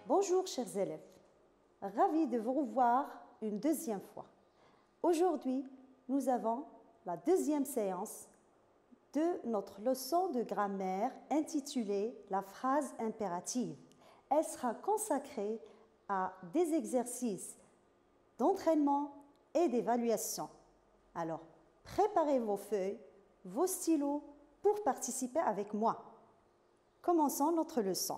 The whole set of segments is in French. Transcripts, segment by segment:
Bonjour chers élèves, ravi de vous revoir une deuxième fois. Aujourd'hui, nous avons la deuxième séance de notre leçon de grammaire intitulée « La phrase impérative ». Elle sera consacrée à des exercices d'entraînement et d'évaluation. Alors, préparez vos feuilles, vos stylos pour participer avec moi. Commençons notre leçon.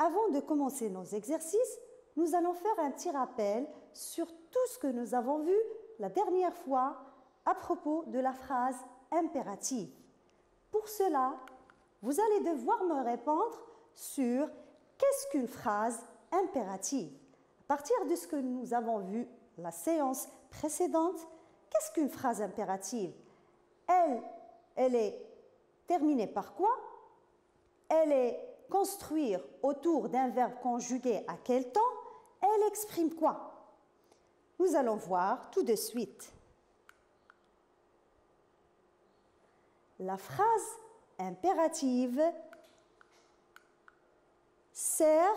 Avant de commencer nos exercices, nous allons faire un petit rappel sur tout ce que nous avons vu la dernière fois à propos de la phrase impérative. Pour cela, vous allez devoir me répondre sur qu'est-ce qu'une phrase impérative. À partir de ce que nous avons vu la séance précédente, qu'est-ce qu'une phrase impérative? Elle est terminée par quoi? Elle est construire autour d'un verbe conjugué à quel temps? Elle exprime quoi? Nous allons voir tout de suite. La phrase impérative sert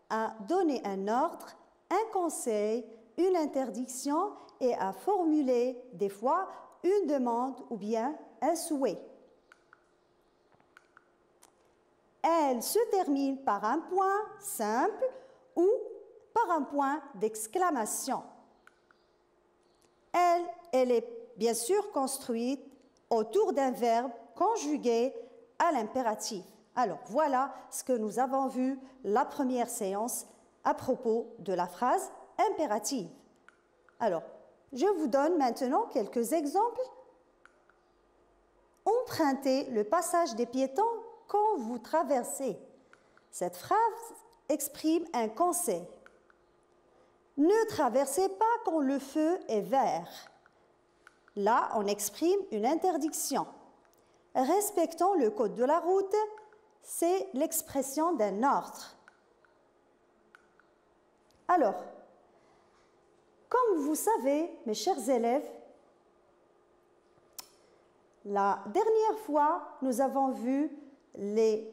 à donner un ordre, un conseil, une interdiction et à formuler des fois une demande ou bien un souhait. Elle se termine par un point simple ou par un point d'exclamation. Elle est bien sûr construite autour d'un verbe conjugué à l'impératif. Alors, voilà ce que nous avons vu la première séance à propos de la phrase impérative. Alors, je vous donne maintenant quelques exemples. Empruntez le passage des piétons quand vous traversez. Cette phrase exprime un conseil. Ne traversez pas quand le feu est vert. Là, on exprime une interdiction. Respectons le code de la route, c'est l'expression d'un ordre. Alors, comme vous savez, mes chers élèves, la dernière fois, nous avons vu les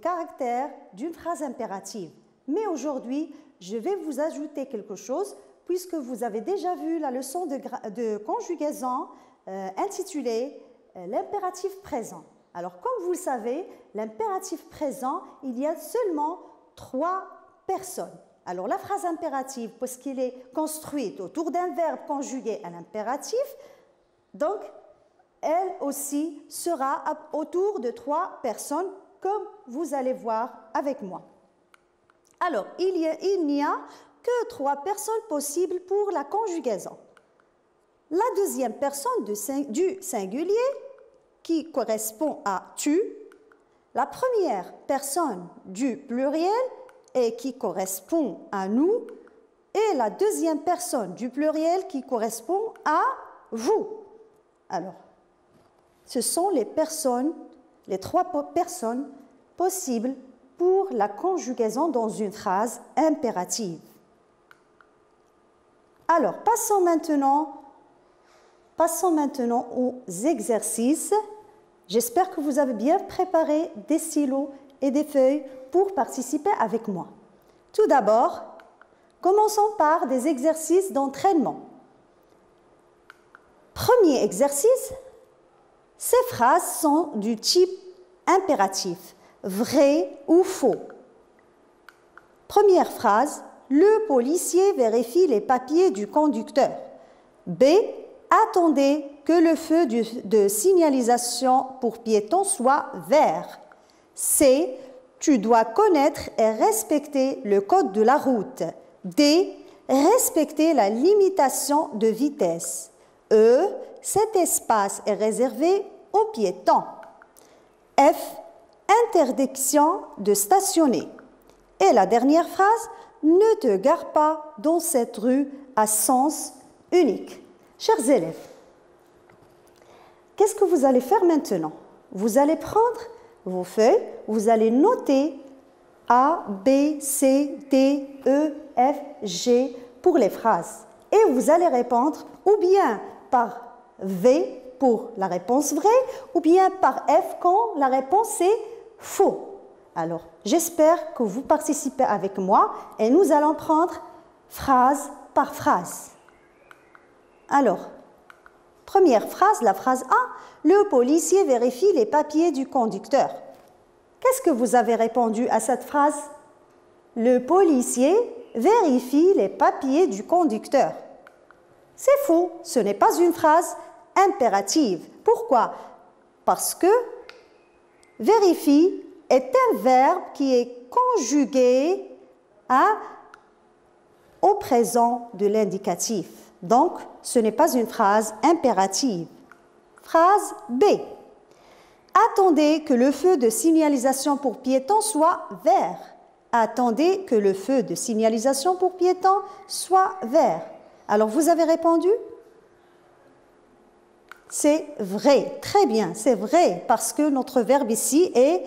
caractères d'une phrase impérative. Mais aujourd'hui, je vais vous ajouter quelque chose puisque vous avez déjà vu la leçon de conjugaison intitulée l'impératif présent. Alors, comme vous le savez, l'impératif présent, il y a seulement 3 personnes. Alors, la phrase impérative, puisqu'elle est construite autour d'un verbe conjugué à l'impératif, donc, elle aussi sera autour de 3 personnes, comme vous allez voir avec moi. Alors, il n'y a que 3 personnes possibles pour la conjugaison. La deuxième personne du singulier, qui correspond à tu, la première personne du pluriel et qui correspond à nous, et la deuxième personne du pluriel qui correspond à vous. Alors, ce sont les 3 personnes possibles pour la conjugaison dans une phrase impérative. Alors, passons maintenant aux exercices. J'espère que vous avez bien préparé des stylos et des feuilles pour participer avec moi. Tout d'abord, commençons par des exercices d'entraînement. Premier exercice, ces phrases sont du type impératif, vrai ou faux. Première phrase, le policier vérifie les papiers du conducteur. B, attendez que le feu de signalisation pour piétons soit vert. C, tu dois connaître et respecter le code de la route. D, respecter la limitation de vitesse. E, cet espace est réservé aux piétons. F, interdiction de stationner. Et la dernière phrase, ne te gare pas dans cette rue à sens unique. Chers élèves, qu'est-ce que vous allez faire maintenant? Vous allez prendre vos feuilles, vous allez noter A, B, C, D, E, F, G pour les phrases. Et vous allez répondre ou bien par V pour la réponse vraie ou bien par F quand la réponse est faux. Alors, j'espère que vous participez avec moi et nous allons prendre phrase par phrase. Alors, première phrase, la phrase A. Le policier vérifie les papiers du conducteur. Qu'est-ce que vous avez répondu à cette phrase? Le policier vérifie les papiers du conducteur. C'est faux, ce n'est pas une phrase impérative. Pourquoi? Parce que vérifie est un verbe qui est conjugué au présent de l'indicatif. Donc, ce n'est pas une phrase impérative. Phrase B. Attendez que le feu de signalisation pour piétons soit vert. Attendez que le feu de signalisation pour piétons soit vert. Alors, vous avez répondu? C'est vrai, très bien, c'est vrai, parce que notre verbe ici est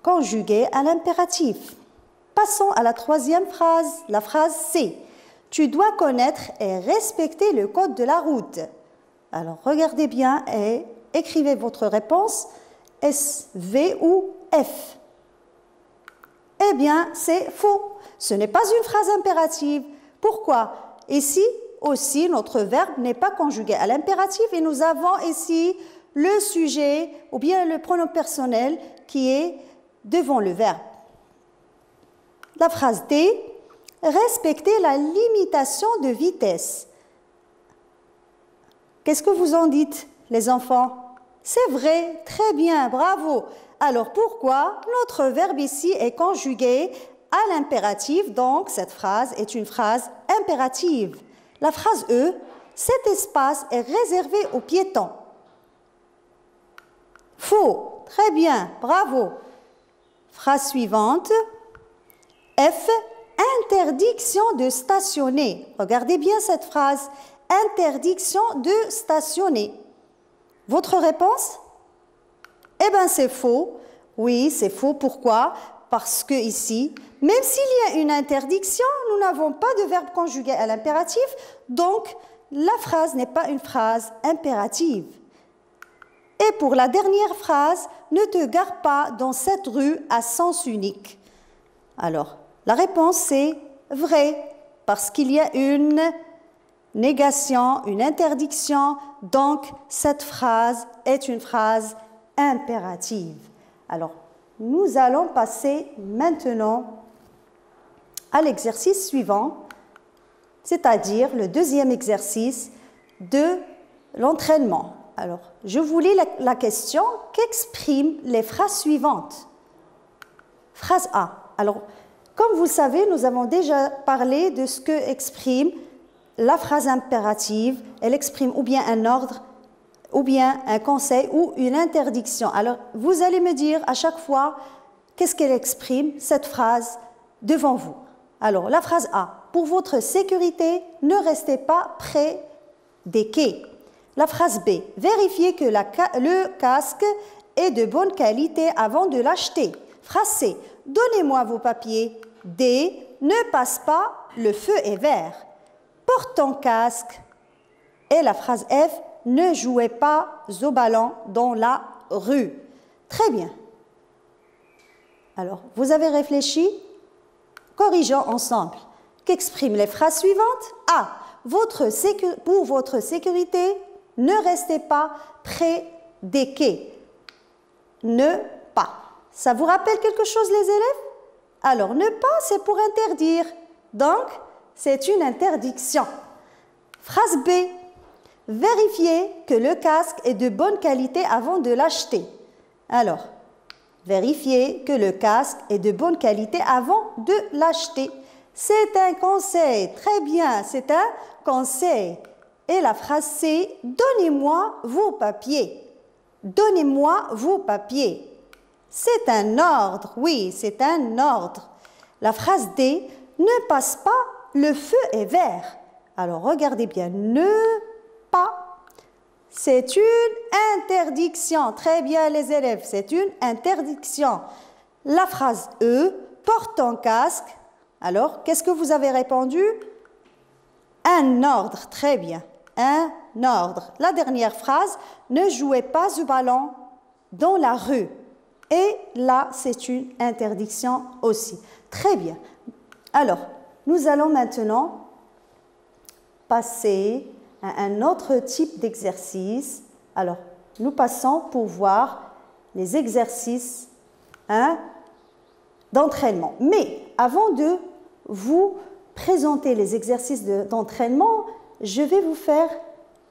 conjugué à l'impératif. Passons à la troisième phrase, la phrase C. Tu dois connaître et respecter le code de la route. Alors, regardez bien et écrivez votre réponse, S, V ou F. Eh bien, c'est faux. Ce n'est pas une phrase impérative. Pourquoi? Ici aussi, notre verbe n'est pas conjugué à l'impératif et nous avons ici le sujet ou bien le pronom personnel qui est devant le verbe. La phrase D, respecter la limitation de vitesse. Qu'est-ce que vous en dites, les enfants? C'est vrai, très bien, bravo. Alors pourquoi notre verbe ici est conjugué à l'impératif, donc cette phrase est une phrase impérative. La phrase E, cet espace est réservé aux piétons. Faux, très bien, bravo. Phrase suivante, F, interdiction de stationner. Regardez bien cette phrase, interdiction de stationner. Votre réponse? Eh bien, c'est faux. Oui, c'est faux. Pourquoi? Parce que ici, même s'il y a une interdiction, nous n'avons pas de verbe conjugué à l'impératif, donc la phrase n'est pas une phrase impérative. Et pour la dernière phrase, ne te gare pas dans cette rue à sens unique. Alors, la réponse c'est vrai, parce qu'il y a une négation, une interdiction, donc cette phrase est une phrase impérative. Alors, nous allons passer maintenant à l'exercice suivant, c'est-à-dire le deuxième exercice de l'entraînement. Alors, je vous lis la question. Qu'expriment les phrases suivantes? Phrase A. Alors, comme vous savez, nous avons déjà parlé de ce que exprime la phrase impérative. Elle exprime ou bien un ordre, ou bien un conseil, ou une interdiction. Alors, vous allez me dire à chaque fois qu'est-ce qu'elle exprime, cette phrase, devant vous. Alors, la phrase A. Pour votre sécurité, ne restez pas près des quais. La phrase B. Vérifiez que le casque est de bonne qualité avant de l'acheter. Phrase C. Donnez-moi vos papiers. D. Ne passe pas, le feu est vert. Porte ton casque. Et la phrase F. Ne jouez pas au ballon dans la rue. Très bien. Alors, vous avez réfléchi? Corrigeons ensemble. Qu'expriment les phrases suivantes? A. Pour votre sécurité, ne restez pas près des quais. Ne pas. Ça vous rappelle quelque chose, les élèves? Alors, ne pas, c'est pour interdire. Donc, c'est une interdiction. Phrase B. Vérifiez que le casque est de bonne qualité avant de l'acheter. Alors, vérifiez que le casque est de bonne qualité avant de l'acheter. C'est un conseil. Très bien, c'est un conseil. Et la phrase C, donnez-moi vos papiers. Donnez-moi vos papiers. C'est un ordre, oui, c'est un ordre. La phrase D, ne passe pas, le feu est vert. Alors regardez bien, ne pas. C'est une interdiction. Très bien les élèves, c'est une interdiction. La phrase E, porte ton casque. Alors, qu'est-ce que vous avez répondu? Un ordre, très bien. Un ordre. La dernière phrase, ne jouez pas au ballon dans la rue. Et là, c'est une interdiction aussi. Très bien. Alors, nous allons maintenant passer à un autre type d'exercice. Alors, nous passons pour voir les exercices d'entraînement. Mais avant de vous présenter les exercices d'entraînement, je vais vous faire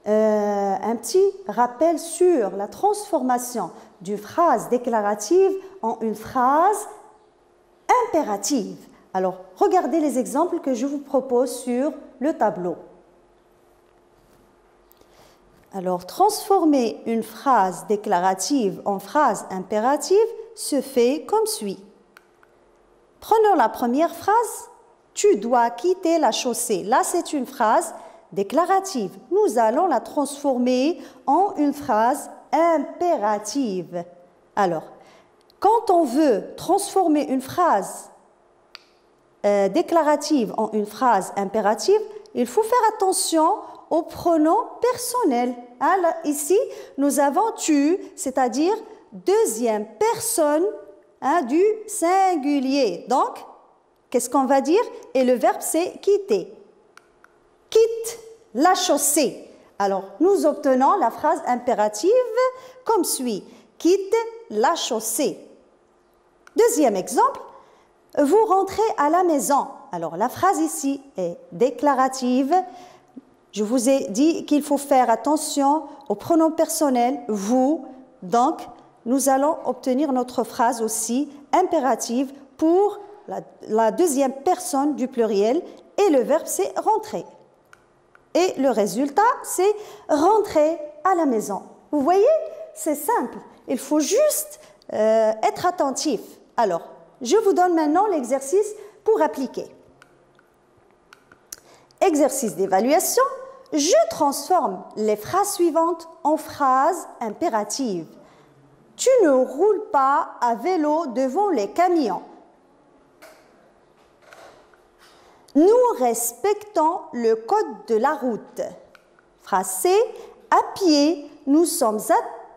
un petit rappel sur la transformation d'une phrase déclarative en une phrase impérative. Alors, regardez les exemples que je vous propose sur le tableau. Alors, transformer une phrase déclarative en phrase impérative se fait comme suit. Prenons la première phrase. Tu dois quitter la chaussée. Là, c'est une phrase déclarative. Nous allons la transformer en une phrase impérative. Alors, quand on veut transformer une phrase déclarative en une phrase impérative, il faut faire attention aux pronoms personnels. Alors, ici, nous avons tu, c'est-à-dire deuxième personne du singulier. Donc, qu'est-ce qu'on va dire? Et le verbe, c'est quitter. Quitte la chaussée. Alors, nous obtenons la phrase impérative comme suit. Quitte la chaussée. Deuxième exemple, vous rentrez à la maison. Alors, la phrase ici est déclarative. Je vous ai dit qu'il faut faire attention aux pronoms personnels, vous. Donc, nous allons obtenir notre phrase aussi impérative pour la deuxième personne du pluriel et le verbe, c'est rentrer. Et le résultat, c'est rentrer à la maison. Vous voyez, c'est simple. Il faut juste être attentif. Alors, je vous donne maintenant l'exercice pour appliquer. Exercice d'évaluation. Je transforme les phrases suivantes en phrases impératives. Tu ne roules pas à vélo devant les camions. Nous respectons le code de la route. Phrase C. À pied, nous sommes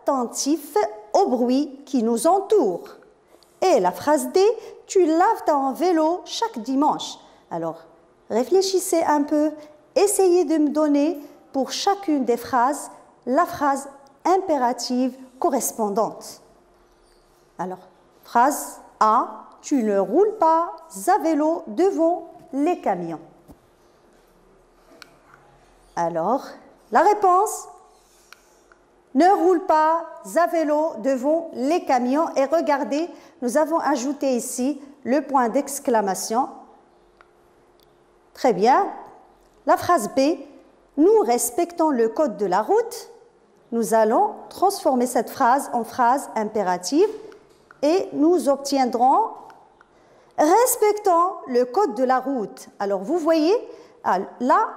attentifs au bruit qui nous entoure. Et la phrase D. Tu laves ton vélo chaque dimanche. Alors, réfléchissez un peu. Essayez de me donner pour chacune des phrases la phrase impérative correspondante. Alors, phrase A. Tu ne roules pas à vélo devant les camions. Alors, la réponse, ne roule pas à vélo devant les camions. Et regardez, nous avons ajouté ici le point d'exclamation. Très bien. La phrase B, nous respectons le code de la route. Nous allons transformer cette phrase en phrase impérative et nous obtiendrons respectons le code de la route. Alors, vous voyez, là,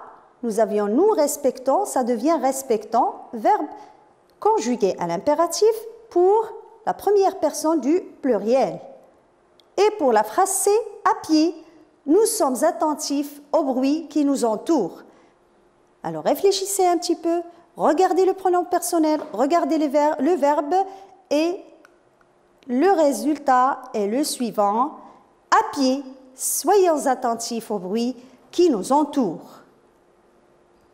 nous avions nous respectons, ça devient respectant, verbe conjugué à l'impératif pour la première personne du pluriel. Et pour la phrase C, à pied, nous sommes attentifs au bruit qui nous entoure. Alors, réfléchissez un petit peu, regardez le pronom personnel, regardez le verbe et le résultat est le suivant. À pied, soyons attentifs au bruit qui nous entoure.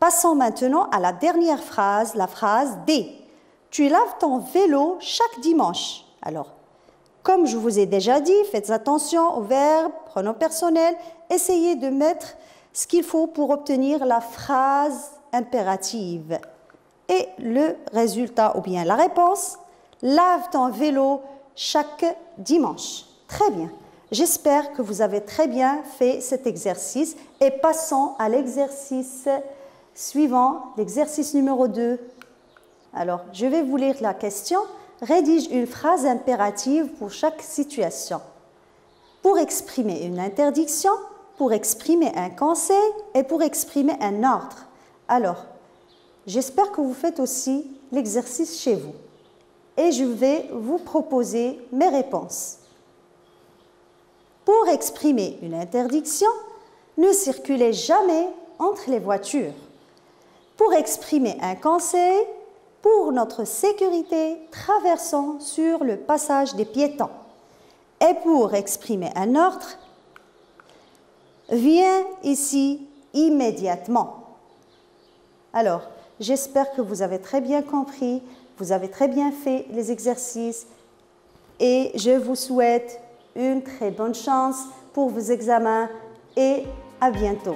Passons maintenant à la dernière phrase, la phrase D. Tu laves ton vélo chaque dimanche. Alors, comme je vous ai déjà dit, faites attention aux verbes, pronoms personnels, essayez de mettre ce qu'il faut pour obtenir la phrase impérative. Et le résultat, ou bien la réponse, lave ton vélo chaque dimanche. Très bien. J'espère que vous avez très bien fait cet exercice et passons à l'exercice suivant, l'exercice numéro 2. Alors, je vais vous lire la question. Rédige une phrase impérative pour chaque situation. Pour exprimer une interdiction, pour exprimer un conseil et pour exprimer un ordre. Alors, j'espère que vous faites aussi l'exercice chez vous. Et je vais vous proposer mes réponses. Pour exprimer une interdiction, ne circulez jamais entre les voitures. Pour exprimer un conseil, pour notre sécurité, traversons sur le passage des piétons. Et pour exprimer un ordre, viens ici immédiatement. Alors, j'espère que vous avez très bien compris, vous avez très bien fait les exercices et je vous souhaite une très bonne chance pour vos examens et à bientôt.